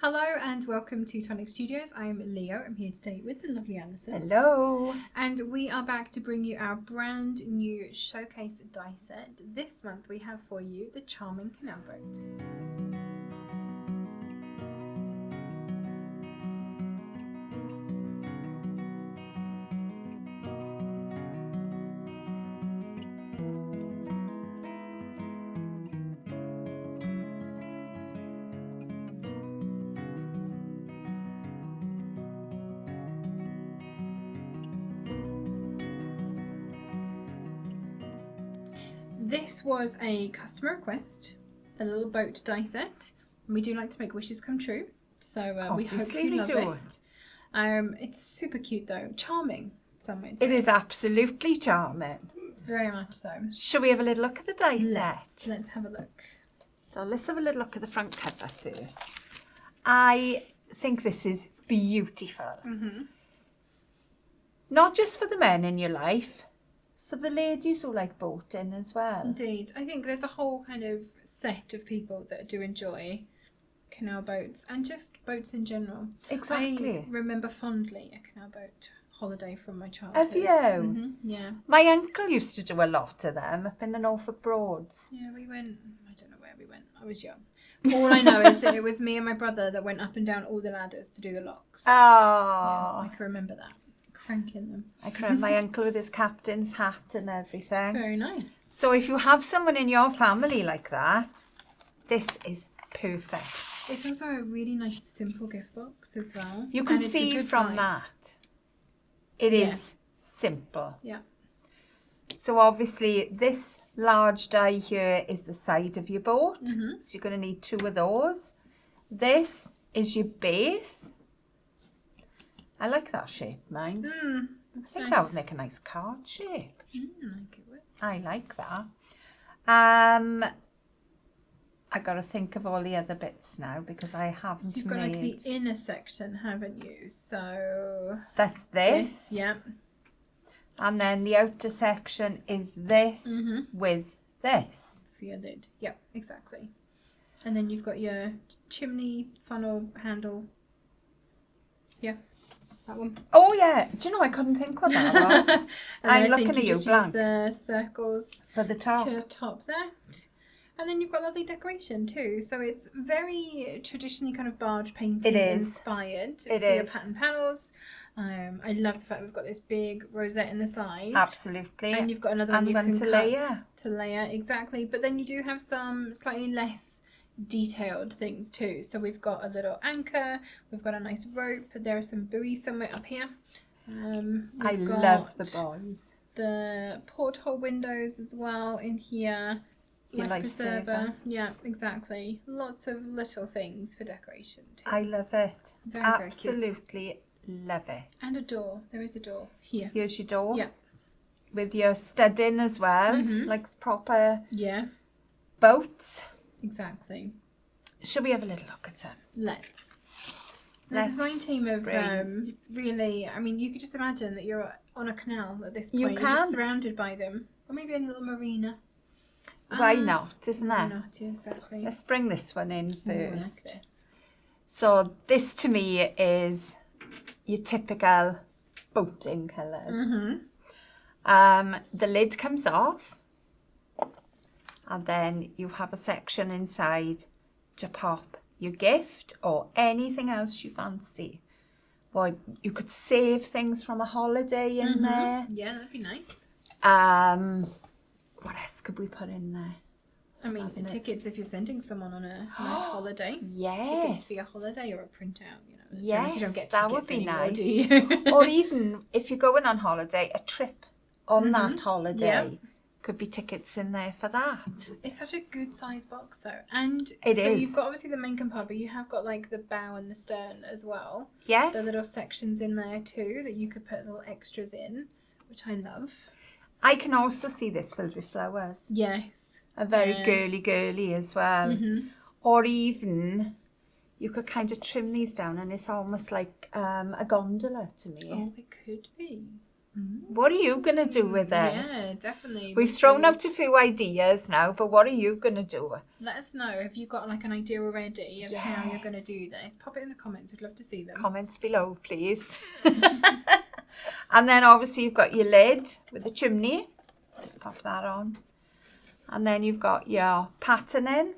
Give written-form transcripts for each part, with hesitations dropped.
Hello and welcome to Tonic Studios. I'm Leo. I'm here today with the lovely Alison. Hello. And we are back to bring you our brand new showcase die set. This month we have for you the charming Canal Boat. This was a customer request, a little boat die set. And we do like to make wishes come true, so we hope you love it. It's super cute though, charming. Some would say. It is absolutely charming. Very much so. Shall we have a little look at the die set? Let's have a look. So let's have a little look at the front cover first. I think this is beautiful. Not just for the men in your life, for the ladies who like boating as well. Indeed. I think there's a whole kind of set of people that do enjoy canal boats and just boats in general. Exactly. I remember fondly a canal boat holiday from my childhood. Have you? Yeah. My uncle used to do a lot of them up in the Norfolk Broads. Yeah, we went, I don't know where we went. I was young. All I know is that it was me and my brother that went up and down all the ladders to do the locks. Oh. Yeah, I can remember that. Cranking them. I can remember my uncle with his captain's hat and everything. Very nice. So if you have someone in your family like that, this is perfect. It's also a really nice simple gift box as well. You can see from that, it is simple. Yeah. So obviously this large die here is the side of your boat. So you're going to need 2 of those. This is your base. I like that shape, mind. I think that would make a nice card shape. I think it would. I like that. I got to think of all the other bits now because I haven't So you've got like the inner section, haven't you? So that's this. Yeah. And then the outer section is this with this. For your lid. Yep, exactly. And then you've got your chimney funnel handle. Yeah. That one. Oh yeah, do you know I couldn't think what that was. I'm looking at you, blank. Use the circles for the top. To top that, and then you've got lovely decoration too. So it's very traditionally kind of barge painting inspired. It for is. Your pattern panels. I love the fact we've got this big rosette in the side. Absolutely. And you've got another one you can to layer. To layer, exactly. But then you do have some slightly less detailed things too. So we've got a little anchor, we've got a nice rope, there are some buoys somewhere up here. I love the buoys. The porthole windows as well in here. Life preserver. Yeah, exactly. Lots of little things for decoration too. I love it. Very, absolutely love it. And a door. There is a door here. Here's your door. Yeah. With your studding as well, like proper boats. Exactly. Shall we have a little look at them? Let's. The design team of really, I mean, you could just imagine that you're on a canal at this point. You You're can. just surrounded by them. Or maybe in a little marina. Why not, isn't Why it? not, exactly. Let's bring this one in first. Like this. So this to me is your typical boating colours. The lid comes off. And then you have a section inside to pop your gift or anything else you fancy. Well, you could save things from a holiday in there. Yeah, that'd be nice. What else could we put in there? I mean, tickets if you're sending someone on a nice holiday. Yes. Tickets for your holiday or a printout, you know. Yes, you don't get that would be anymore, nice. do you? Or even if you're going on holiday, a trip on that holiday. Yeah. Could be tickets in there for that. It's such a good size box though. And it so is. You've got obviously the main compartment, but you have got like the bow and the stern as well. Yes. The little sections in there too that you could put little extras in, which I love. I can also see this filled with flowers. Yes. A very girly as well. Or even you could kind of trim these down and it's almost like a gondola to me. Oh, it could be. What are you going to do with this? Yeah, definitely. We've thrown out a few ideas now, but what are you going to do? Let us know if you've got like an idea already of how you're going to do this. Pop it in the comments. We'd love to see them. Comments below, please. And then obviously you've got your lid with the chimney. Just pop that on. And then you've got your patterning,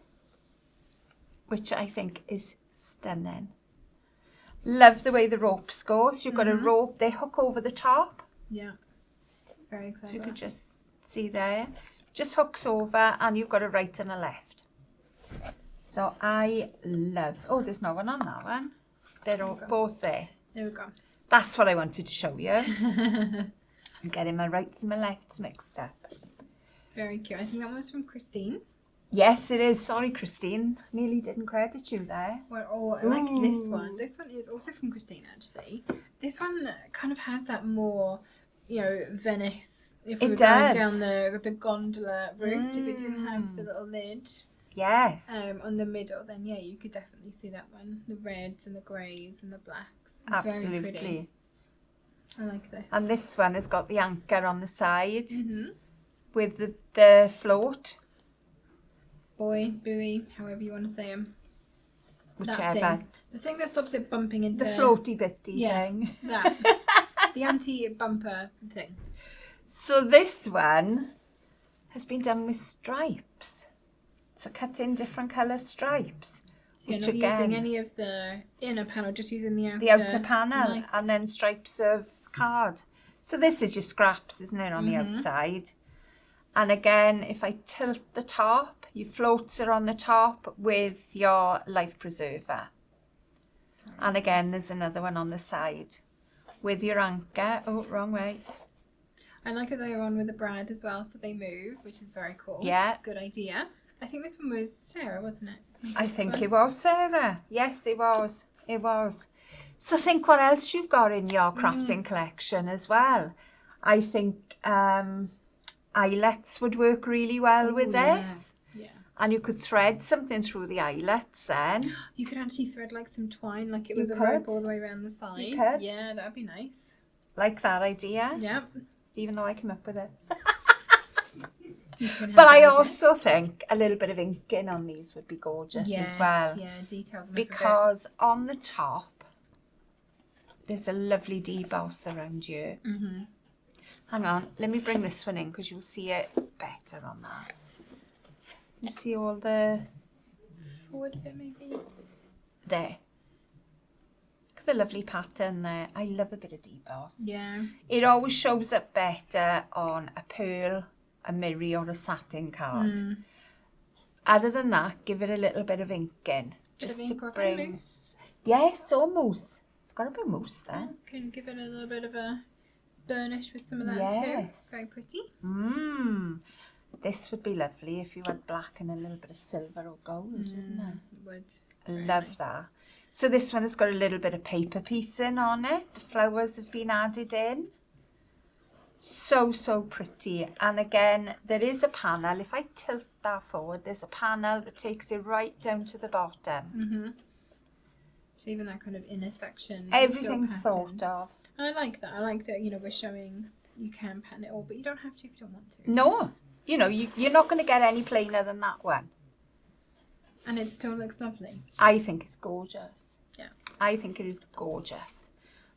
which I think is stunning. Love the way the ropes go. So you've got a rope, they hook over the top. Yeah, very clever. You could just see there. Just hooks over and you've got a right and a left. So I love, oh, there's no one on that one. They're all, both there. There we go. That's what I wanted to show you. I'm getting my rights and my lefts mixed up. Very cute. I think that one was from Christine. Yes, it is. Sorry, Christine. Nearly didn't credit you there. Well, oh, I like this one. This one is also from Christine, actually. This one kind of has that more, you know, Venice. If we were going down the gondola route, if it didn't have the little lid. Yes. On the middle, then yeah, you could definitely see that one. The reds and the greys and the blacks. Absolutely. Very pretty. I like this. And this one has got the anchor on the side with the float. Buoy, buoy, however you want to say them. Whichever. The thing that stops it bumping into... The floaty bitty thing. That. The anti-bumper thing. So this one has been done with stripes. So cut in different colour stripes. So you're not using any of the inner panel, just using the outer. The outer panel and then stripes of card. So this is your scraps, isn't it, on the outside? And again, if I tilt the top, your floats are on the top with your life preserver. And again, there's another one on the side with your anchor. Oh, wrong way. I like that they're on with the brad as well, so they move, which is very cool. Yeah. Good idea. I think this one was Sarah, wasn't it? I think it was Sarah. Yes, it was. It was. So think what else you've got in your crafting collection as well. I think eyelets would work really well with this. Yeah. And you could thread something through the eyelets then. You could actually thread like some twine, like it was a rope all the way around the side. You could. Yeah, that would be nice. Like that idea. Yeah. Even though I came up with it. But I also think a little bit of inking on these would be gorgeous as well. Yeah, detail them because on the top, there's a lovely deboss around here. Hang on, let me bring this one in because you'll see it better on that. You see all the... Forward a bit maybe. There. Look at the lovely pattern there. I love a bit of deboss. Yeah. It always shows up better on a pearl, a mirror or a satin card. Other than that, give it a little bit of inking. Just to bring... Mousse. Yes, or mousse. I've got a bit of mousse there. Can give it a little bit of a burnish with some of that too. Very pretty. This would be lovely if you had black and a little bit of silver or gold, wouldn't it? Would. I love that. So this one has got a little bit of paper piecing on it. The flowers have been added in. So pretty. And again, there is a panel. If I tilt that forward, there's a panel that takes it right down to the bottom. So even that kind of inner section. Everything's thought of. And I like that. I like that, you know, we're showing you can pattern it all, but you don't have to if you don't want to. No. You know, you're not going to get any plainer than that one. And it still looks lovely. I think it's gorgeous. Yeah. I think it is gorgeous.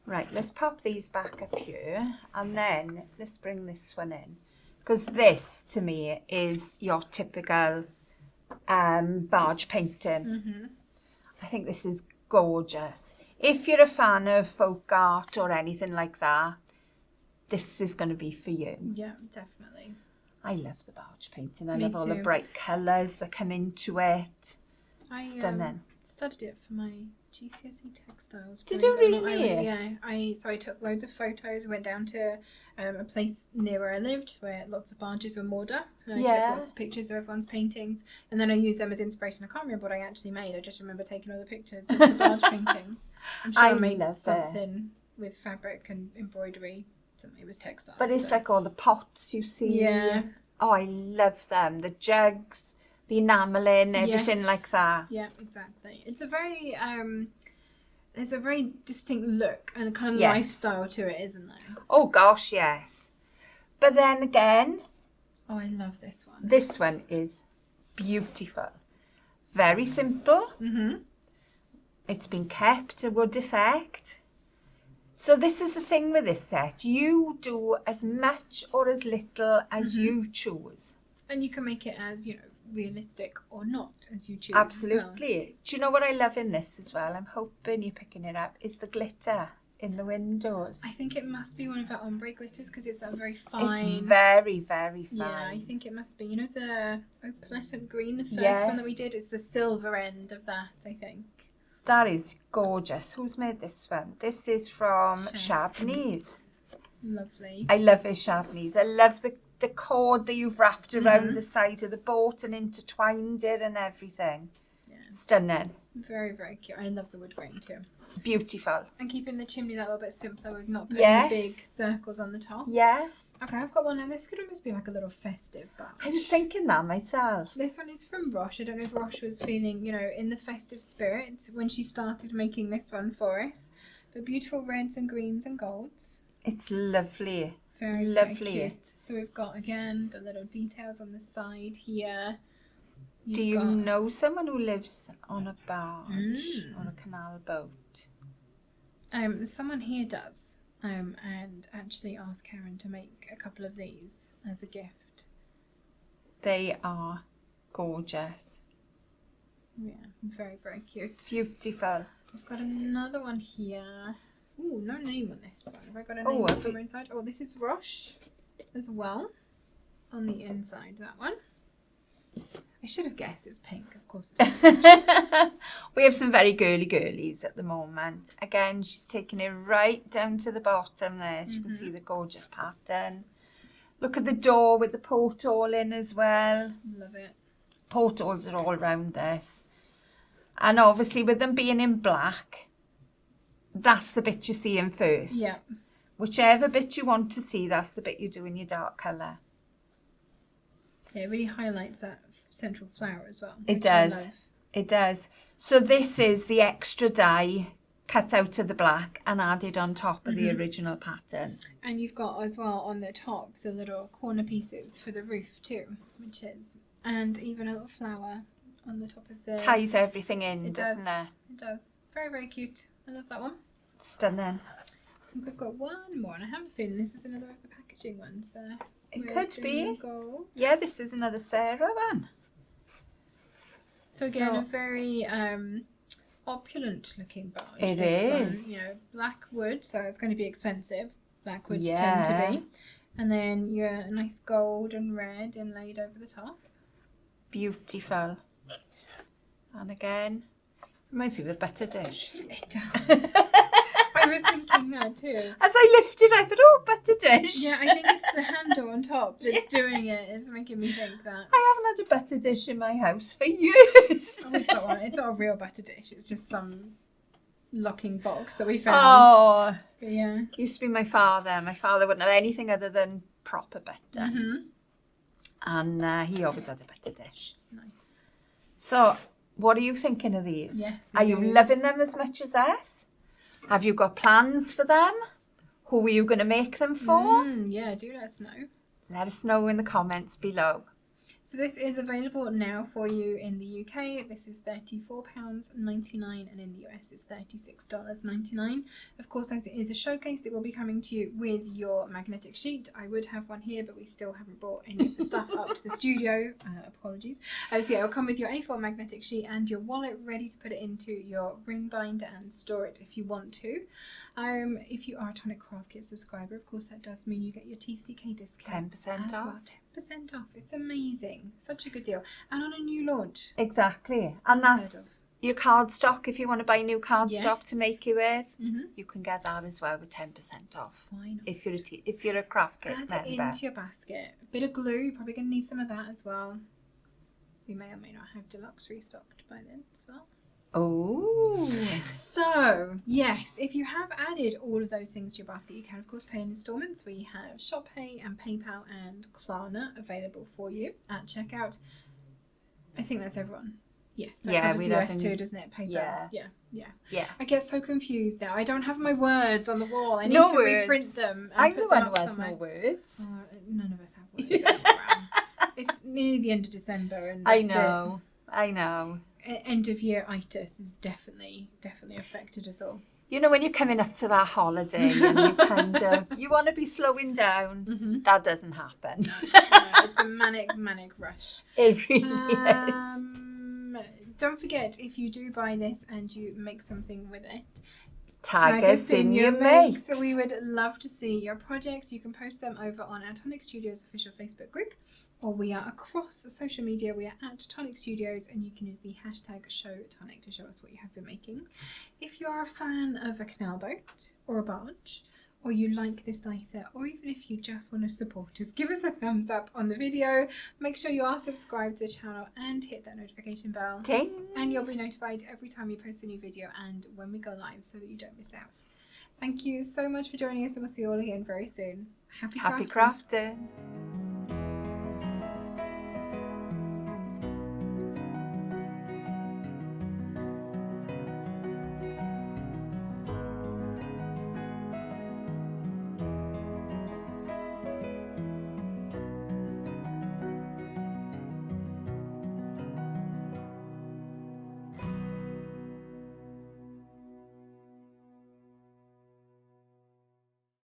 Right, let's pop these back up here and then let's bring this one in. Because this, to me, is your typical barge painting. I think this is gorgeous. If you're a fan of folk art or anything like that, this is going to be for you. Yeah, definitely. I love the barge painting. I love all the bright colours that come into it. Stunning. Studied it for my GCSE textiles. Did you really? Yeah. I took loads of photos. Went down to a place near where I lived where lots of barges were moored up. And I took lots of pictures of everyone's paintings. And then I used them as inspiration. I can't remember what I actually made. I just remember taking all the pictures of the barge paintings. I'm sure I made something with fabric and embroidery. It was textile. But it's like all the pots you see. Yeah. Oh, I love them. The jugs, the enamelling, everything like that. Yeah, exactly. It's a very there's a very distinct look and a kind of lifestyle to it, isn't there? Oh gosh, yes. But then again, oh, I love this one. This one is beautiful. Very simple. It's been kept to good effect. So this is the thing with this set. You do as much or as little as you choose. And you can make it as, you know, realistic or not as you choose. Absolutely. Well. Do you know what I love in this as well? I'm hoping you're picking it up. Is the glitter in the windows. I think it must be one of our ombre glitters because it's that very fine. It's very, very fine. Yeah, I think it must be. You know the opalescent green, the first one that we did? It's the silver end of that, I think. That is gorgeous. Who's made this one? This is from Chablis. Lovely. I love his Chablis. I love the cord that you've wrapped around the side of the boat and intertwined it and everything. Yeah. Stunning. Very, very cute. I love the wood grain too. Beautiful. And keeping the chimney that little bit simpler with not putting big circles on the top. Yeah. Okay, I've got one now. This could almost be like a little festive batch. I was thinking that myself. This one is from Roche. I don't know if Roche was feeling, you know, in the festive spirit when she started making this one for us. But beautiful reds and greens and golds. It's lovely. Very, lovely. Very cute. So we've got, again, the little details on the side here. Do you know someone who lives on a barge, on a canal boat? Someone here does. And actually asked Karen to make a couple of these as a gift. They are gorgeous. Yeah, very, very cute. Beautiful. I've got another one here. Ooh, no name on this one. Have I got a name somewhere inside? Oh, this is Roche as well. On the inside, that one. I should have guessed it's pink, of course it's Roche. We have some very girlies at the moment. Again, she's taking it right down to the bottom there. So you can see the gorgeous pattern. Look at the door with the porthole in as well. Love it. Portholes are all around this. And obviously with them being in black, that's the bit you're seeing first. Yeah. Whichever bit you want to see, that's the bit you do in your dark colour. Yeah, it really highlights that central flower as well. It does. It does. So this is the extra dye cut out of the black and added on top of the original pattern. And you've got as well on the top the little corner pieces for the roof too, which is, and even a little flower on the top of the... Ties everything in, doesn't it? It does. Very, very cute. I love that one. Stunning. I think I've got one more, and I have a feeling this is another of the packaging ones there. It could be. Gold. Yeah, this is another Sarah one. So again, a very opulent looking barge. It is. One, you know, black wood, so it's going to be expensive. Black woods tend to be. And then your nice gold and red inlaid over the top. Beautiful. And again, reminds me of a butter dish. It does. I was thinking that too. As I lifted, I thought, oh, butter dish. Yeah, I think it's the handle on top that's doing it. It's making me think that. I haven't had a butter dish in my house for years. Oh, we've got one. It's not a real butter dish. It's just some locking box that we found. Oh. But yeah. Used to be my father. My father wouldn't have anything other than proper butter. And he always had a butter dish. Nice. So, what are you thinking of these? Yes. Are you loving them as much as us? Have you got plans for them? Who are you going to make them for? Yeah, do let us know. Let us know in the comments below. So this is available now for you in the UK. This is £34.99 and in the US it's $36.99. Of course, as it is a showcase, it will be coming to you with your magnetic sheet. I would have one here, but we still haven't brought any of the stuff up to the studio. Apologies. So yeah, it'll come with your A4 magnetic sheet and your wallet ready to put it into your ring binder and store it if you want to. If you are a Tonic Craft Kit subscriber, of course, that does mean you get your TCK discount. 10% off. Well. 10% off. It's amazing. Such a good deal. And on a new launch. Exactly. And that's your cardstock. If you want to buy new cardstock to make you with, you can get that as well with 10% off. Why not? If you're a Craft Kit member. Add it into your basket. A bit of glue. You're probably going to need some of that as well. We may or may not have deluxe restocked by then as well. Oh. So, yes, if you have added all of those things to your basket, you can, of course, pay in installments. We have ShopPay and PayPal and Klarna available for you at checkout. I think that's everyone. Yes, that covers the US too, doesn't it? PayPal. Yeah. Okay, get so confused now. I don't have my words on the wall. I need No to words. reprint them. And I'm put the them one up who has somewhere. no words. None of us have words. Anyway. It's nearly the end of December, and I know. End of year itis is definitely affected us all. You know, when you're coming up to that holiday and you want to be slowing down, that doesn't happen. No, it's a manic rush. It really is. Don't forget, if you do buy this and you make something with it, Tag us in your makes. So we would love to see your projects. You can post them over on our Tonic Studios official Facebook group, or we are across social media. We are at Tonic Studios, and you can use the hashtag #ShowTonic to show us what you have been making. If you're a fan of a canal boat or a barge, or you like this die set, or even if you just want to support us, give us a thumbs up on the video. Make sure you are subscribed to the channel and hit that notification bell. Ding. And you'll be notified every time we post a new video and when we go live, so that you don't miss out. Thank you so much for joining us, and we'll see you all again very soon. Happy crafting.